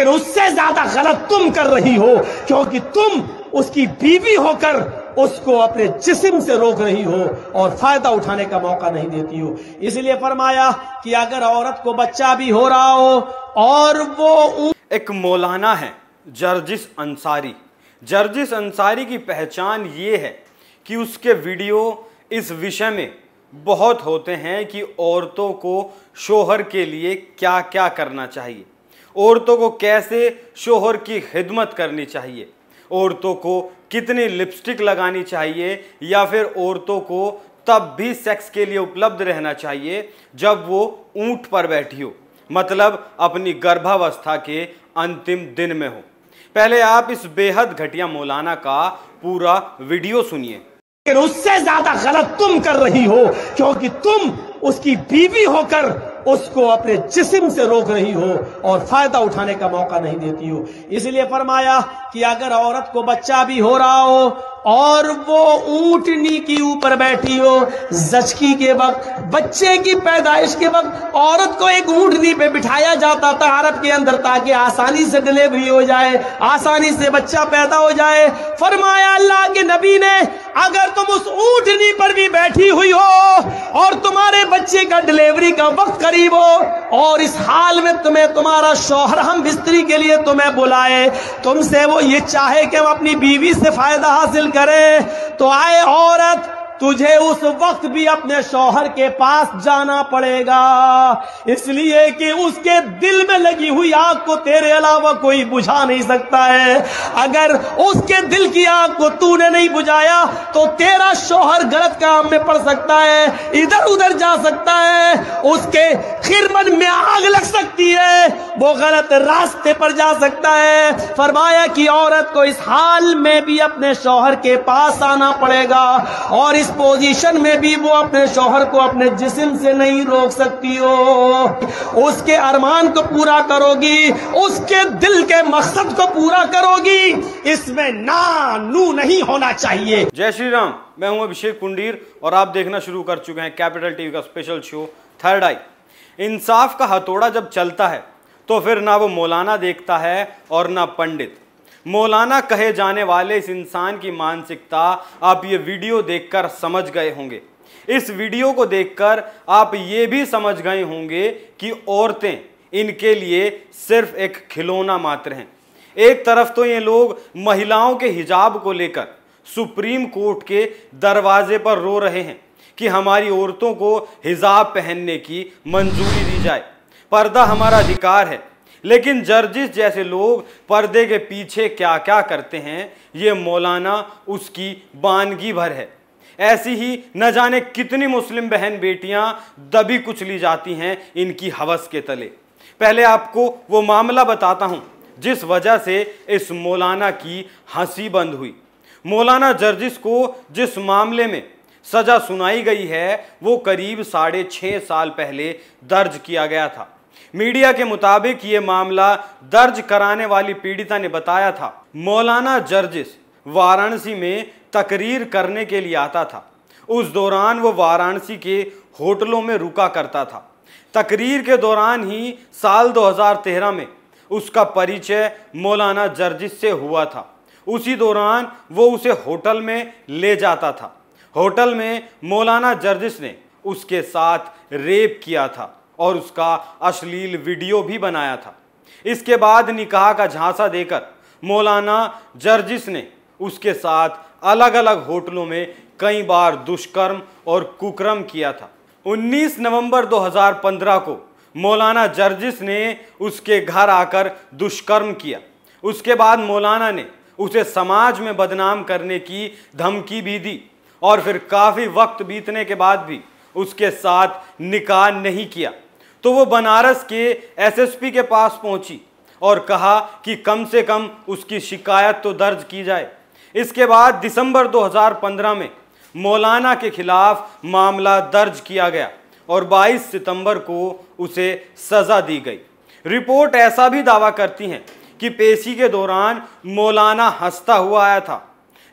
लेकिन उससे ज्यादा गलत तुम कर रही हो, क्योंकि तुम उसकी बीवी होकर उसको अपने जिस्म से रोक रही हो और फायदा उठाने का मौका नहीं देती हो। इसलिए फरमाया कि अगर औरत को बच्चा भी हो रहा हो और वो एक मौलाना है जर्जिस अंसारी। जर्जिस अंसारी की पहचान ये है कि उसके वीडियो इस विषय में बहुत होते हैं कि औरतों को शोहर के लिए क्या क्या करना चाहिए, औरतों को कैसे शोहर की खिदमत करनी चाहिए, औरतों को कितनी लिपस्टिक लगानी चाहिए, या फिर औरतों को तब भी सेक्स के लिए उपलब्ध रहना चाहिए जब वो ऊंट पर बैठी हो, मतलब अपनी गर्भावस्था के अंतिम दिन में हो। पहले आप इस बेहद घटिया मौलाना का पूरा वीडियो सुनिए। लेकिन उससे ज्यादा गलत तुम कर रही हो, क्योंकि तुम उसकी बीवी होकर उसको अपने जिस्म से रोक रही हो और फायदा उठाने का मौका नहीं देती हो। इसलिए फरमाया कि अगर औरत को बच्चा भी हो रहा हो और वो ऊंटनी के ऊपर बैठी हो, जचकी के वक्त, बच्चे की पैदाइश के वक्त औरत को एक ऊंटनी पे बिठाया जाता था अरब के अंदर, ताकि आसानी से डिलीवरी हो जाए, आसानी से बच्चा पैदा हो जाए। फरमाया अल्लाह के नबी ने, अगर तुम उस ऊंटनी पर भी बैठी हुई हो और तुम्हारे बच्चे का डिलीवरी का वक्त करीब हो और इस हाल में तुम्हें तुम्हारा शौहर हम बिस्तरी के लिए तुम्हें बुलाए, तुमसे वो ये चाहे कि हम अपनी बीवी से फायदा हासिल करें, तो आए औरत, तुझे उस वक्त भी अपने शौहर के पास जाना पड़ेगा, इसलिए कि उसके दिल में लगी हुई आग को तेरे अलावा कोई बुझा नहीं सकता है। अगर उसके दिल की आग को तूने नहीं बुझाया तो तेरा शौहर गलत काम में पड़ सकता है, इधर उधर जा सकता है, उसके खिरमन में आग लग सकती है, वो गलत रास्ते पर जा सकता है। फरमाया कि औरत को इस हाल में भी अपने शौहर के पास आना पड़ेगा और इस पोजीशन में भी वो अपने शौहर को अपने जिस्म से नहीं रोक सकती हो। उसके अरमान को पूरा करोगी, उसके दिल के मकसद को पूरा करोगी, इसमें ना नू नहीं होना चाहिए। जय श्री राम, मैं हूं अभिषेक कुंडीर और आप देखना शुरू कर चुके हैं कैपिटल टीवी का स्पेशल शो थर्ड आई। इंसाफ का हथौड़ा जब चलता है तो फिर ना वो मौलाना देखता है और ना पंडित। मौलाना कहे जाने वाले इस इंसान की मानसिकता आप ये वीडियो देखकर समझ गए होंगे। इस वीडियो को देखकर आप ये भी समझ गए होंगे कि औरतें इनके लिए सिर्फ एक खिलौना मात्र हैं। एक तरफ तो ये लोग महिलाओं के हिजाब को लेकर सुप्रीम कोर्ट के दरवाजे पर रो रहे हैं कि हमारी औरतों को हिजाब पहनने की मंजूरी दी जाए, पर्दा हमारा अधिकार है, लेकिन जर्जिस जैसे लोग पर्दे के पीछे क्या क्या करते हैं ये मौलाना उसकी बानगी भर है। ऐसी ही न जाने कितनी मुस्लिम बहन बेटियां दबी कुचली जाती हैं इनकी हवस के तले। पहले आपको वो मामला बताता हूं जिस वजह से इस मौलाना की हंसी बंद हुई। मौलाना जर्जिस को जिस मामले में सजा सुनाई गई है वो करीब 6.5 साल पहले दर्ज किया गया था। मीडिया के मुताबिक ये मामला दर्ज कराने वाली पीड़िता ने बताया था, मौलाना जर्जिस वाराणसी में तकरीर करने के लिए आता था। उस दौरान वो वाराणसी के होटलों में रुका करता था। तकरीर के दौरान ही साल 2013 में उसका परिचय मौलाना जर्जिस से हुआ था। उसी दौरान वो उसे होटल में ले जाता था। होटल में मौलाना जर्जिस ने उसके साथ रेप किया था और उसका अश्लील वीडियो भी बनाया था। इसके बाद निकाह का झांसा देकर मौलाना जर्जिस ने उसके साथ अलग अलग होटलों में कई बार दुष्कर्म और कुकर्म किया था। 19 नवंबर 2015 को मौलाना जर्जिस ने उसके घर आकर दुष्कर्म किया। उसके बाद मौलाना ने उसे समाज में बदनाम करने की धमकी भी दी और फिर काफ़ी वक्त बीतने के बाद भी उसके साथ निकाह नहीं किया। तो वो बनारस के एसएसपी के पास पहुंची और कहा कि कम से कम उसकी शिकायत तो दर्ज की जाए। इसके बाद दिसंबर 2015 में मौलाना के खिलाफ मामला दर्ज किया गया और 22 सितंबर को उसे सज़ा दी गई। रिपोर्ट ऐसा भी दावा करती हैं कि पेशी के दौरान मौलाना हंसता हुआ आया था,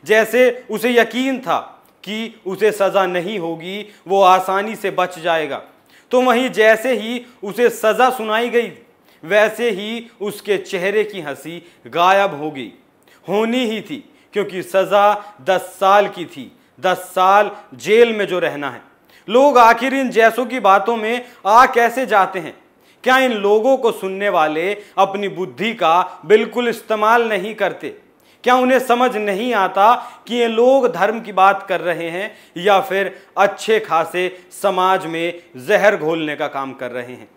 जैसे उसे यकीन था कि उसे सज़ा नहीं होगी, वो आसानी से बच जाएगा। तो वहीं जैसे ही उसे सज़ा सुनाई गई वैसे ही उसके चेहरे की हंसी गायब हो गई। होनी ही थी, क्योंकि सजा 10 साल की थी, 10 साल जेल में जो रहना है। लोग आखिर इन जैसों की बातों में आ कैसे जाते हैं? क्या इन लोगों को सुनने वाले अपनी बुद्धि का बिल्कुल इस्तेमाल नहीं करते? क्या उन्हें समझ नहीं आता कि ये लोग धर्म की बात कर रहे हैं या फिर अच्छे खासे समाज में जहर घोलने का काम कर रहे हैं?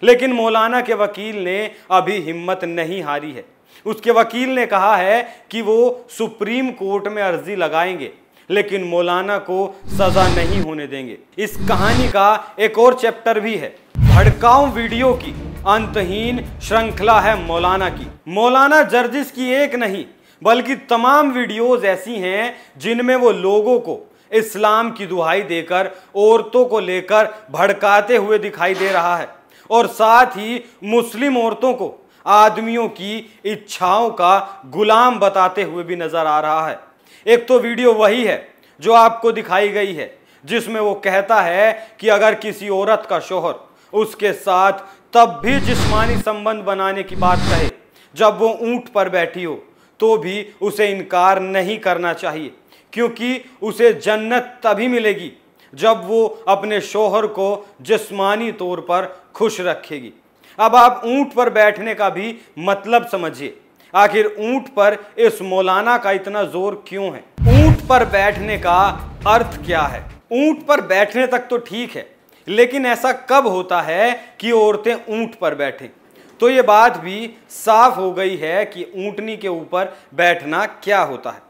लेकिन मौलाना के वकील ने अभी हिम्मत नहीं हारी है। उसके वकील ने कहा है कि वो सुप्रीम कोर्ट में अर्जी लगाएंगे, लेकिन मौलाना को सजा नहीं होने देंगे। इस कहानी का एक और चैप्टर भी है। भड़काऊ वीडियो की अंतहीन श्रृंखला है मौलाना की। मौलाना जर्जिस की एक नहीं बल्कि तमाम वीडियोस ऐसी हैं जिनमें वो लोगों को इस्लाम की दुहाई देकर औरतों को लेकर भड़काते हुए दिखाई दे रहा है, और साथ ही मुस्लिम औरतों को आदमियों की इच्छाओं का गुलाम बताते हुए भी नजर आ रहा है। एक तो वीडियो वही है जो आपको दिखाई गई है, जिसमें वो कहता है कि अगर किसी औरत का शौहर उसके साथ तब भी जिस्मानी संबंध बनाने की बात कहे जब वो ऊंट पर बैठी हो, तो भी उसे इनकार नहीं करना चाहिए, क्योंकि उसे जन्नत तभी मिलेगी जब वो अपने शौहर को जिस्मानी तौर पर खुश रखेगी। अब आप ऊंट पर बैठने का भी मतलब समझिए। आखिर ऊंट पर इस मौलाना का इतना जोर क्यों है? ऊंट पर बैठने का अर्थ क्या है? ऊंट पर बैठने तक तो ठीक है, लेकिन ऐसा कब होता है कि औरतें ऊंट पर बैठें? तो ये बात भी साफ हो गई है कि ऊंटनी के ऊपर बैठना क्या होता है।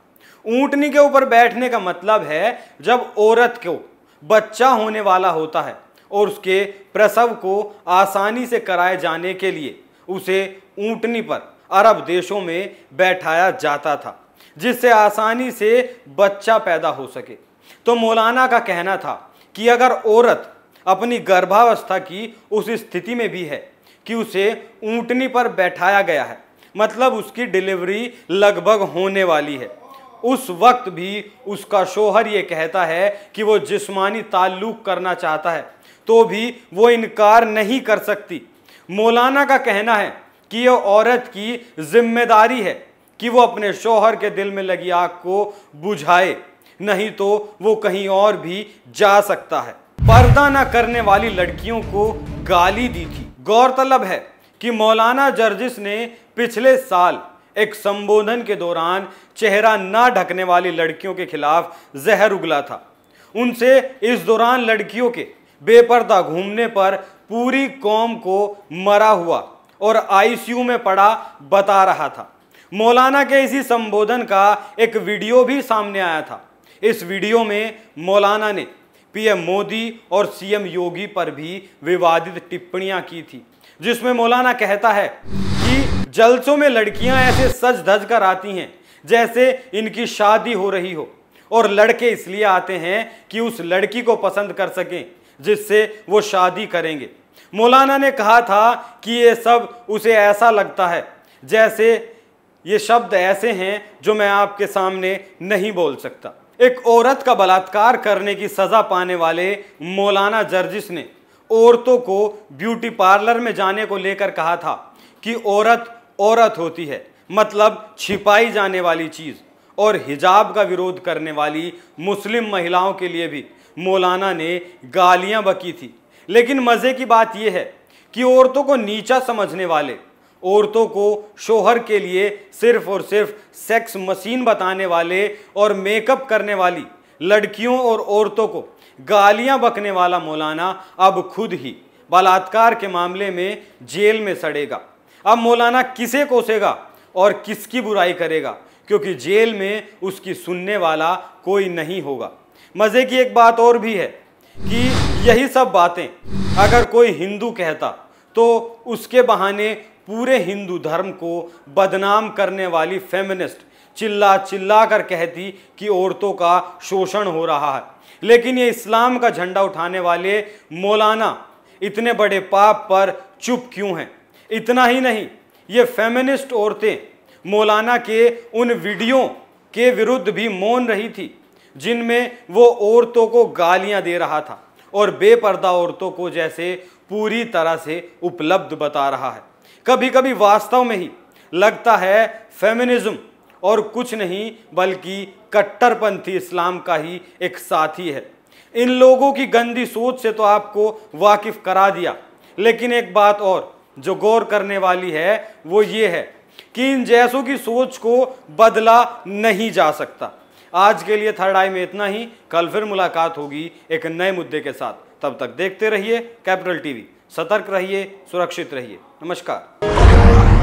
ऊंटनी के ऊपर बैठने का मतलब है जब औरत को बच्चा होने वाला होता है और उसके प्रसव को आसानी से कराए जाने के लिए उसे ऊंटनी पर अरब देशों में बैठाया जाता था, जिससे आसानी से बच्चा पैदा हो सके। तो मौलाना का कहना था कि अगर औरत अपनी गर्भावस्था की उस स्थिति में भी है कि उसे ऊंटनी पर बैठाया गया है, मतलब उसकी डिलीवरी लगभग होने वाली है, उस वक्त भी उसका शौहर ये कहता है कि वो जिस्मानी ताल्लुक करना चाहता है, तो भी वो इनकार नहीं कर सकती। मौलाना का कहना है कि यह औरत की जिम्मेदारी है कि वो अपने शौहर के दिल में लगी आग को बुझाए, नहीं तो वो कहीं और भी जा सकता है। पर्दा न करने वाली लड़कियों को गाली दी थी। गौरतलब है कि मौलाना जर्जिस ने पिछले साल एक संबोधन के दौरान चेहरा न ढकने वाली लड़कियों के खिलाफ जहर उगला था। उनसे इस दौरान लड़कियों के बेपर्दा घूमने पर पूरी कौम को मरा हुआ और आईसीयू में पड़ा बता रहा था। मौलाना के इसी संबोधन का एक वीडियो भी सामने आया था। इस वीडियो में मौलाना ने पीएम मोदी और सीएम योगी पर भी विवादित टिप्पणियां की थी, जिसमें मौलाना कहता है कि जलसों में लड़कियां ऐसे सज धज कर आती हैं जैसे इनकी शादी हो रही हो, और लड़के इसलिए आते हैं कि उस लड़की को पसंद कर सकें जिससे वो शादी करेंगे। मौलाना ने कहा था कि ये सब उसे ऐसा लगता है जैसे ये शब्द ऐसे हैं जो मैं आपके सामने नहीं बोल सकता। एक औरत का बलात्कार करने की सजा पाने वाले मौलाना जर्जिस ने औरतों को ब्यूटी पार्लर में जाने को लेकर कहा था कि औरत औरत होती है, मतलब छिपाई जाने वाली चीज, और हिजाब का विरोध करने वाली मुस्लिम महिलाओं के लिए भी मौलाना ने गालियां बकी थी। लेकिन मजे की बात यह है कि औरतों को नीचा समझने वाले, औरतों को शौहर के लिए सिर्फ और सिर्फ सेक्स मशीन बताने वाले और मेकअप करने वाली लड़कियों और औरतों को गालियां बकने वाला मौलाना अब खुद ही बलात्कार के मामले में जेल में सड़ेगा। अब मौलाना किसे कोसेगा और किसकी बुराई करेगा, क्योंकि जेल में उसकी सुनने वाला कोई नहीं होगा। मजे की एक बात और भी है कि यही सब बातें अगर कोई हिंदू कहता तो उसके बहाने पूरे हिंदू धर्म को बदनाम करने वाली फेमिनिस्ट चिल्ला चिल्ला कर कहती कि औरतों का शोषण हो रहा है। लेकिन ये इस्लाम का झंडा उठाने वाले मौलाना इतने बड़े पाप पर चुप क्यों हैं? इतना ही नहीं, ये फेमिनिस्ट औरतें मौलाना के उन वीडियो के विरुद्ध भी मौन रही थी जिनमें वो औरतों को गालियां दे रहा था और बेपर्दा औरतों को जैसे पूरी तरह से उपलब्ध बता रहा है। कभी कभी वास्तव में ही लगता है फेमिनिज्म और कुछ नहीं बल्कि कट्टरपंथी इस्लाम का ही एक साथी है। इन लोगों की गंदी सोच से तो आपको वाकिफ करा दिया, लेकिन एक बात और जो गौर करने वाली है वो ये है कि इन जैसों की सोच को बदला नहीं जा सकता। आज के लिए थर्ड आई में इतना ही। कल फिर मुलाकात होगी एक नए मुद्दे के साथ। तब तक देखते रहिए कैपिटल टीवी। सतर्क रहिए, सुरक्षित रहिए। नमस्कार।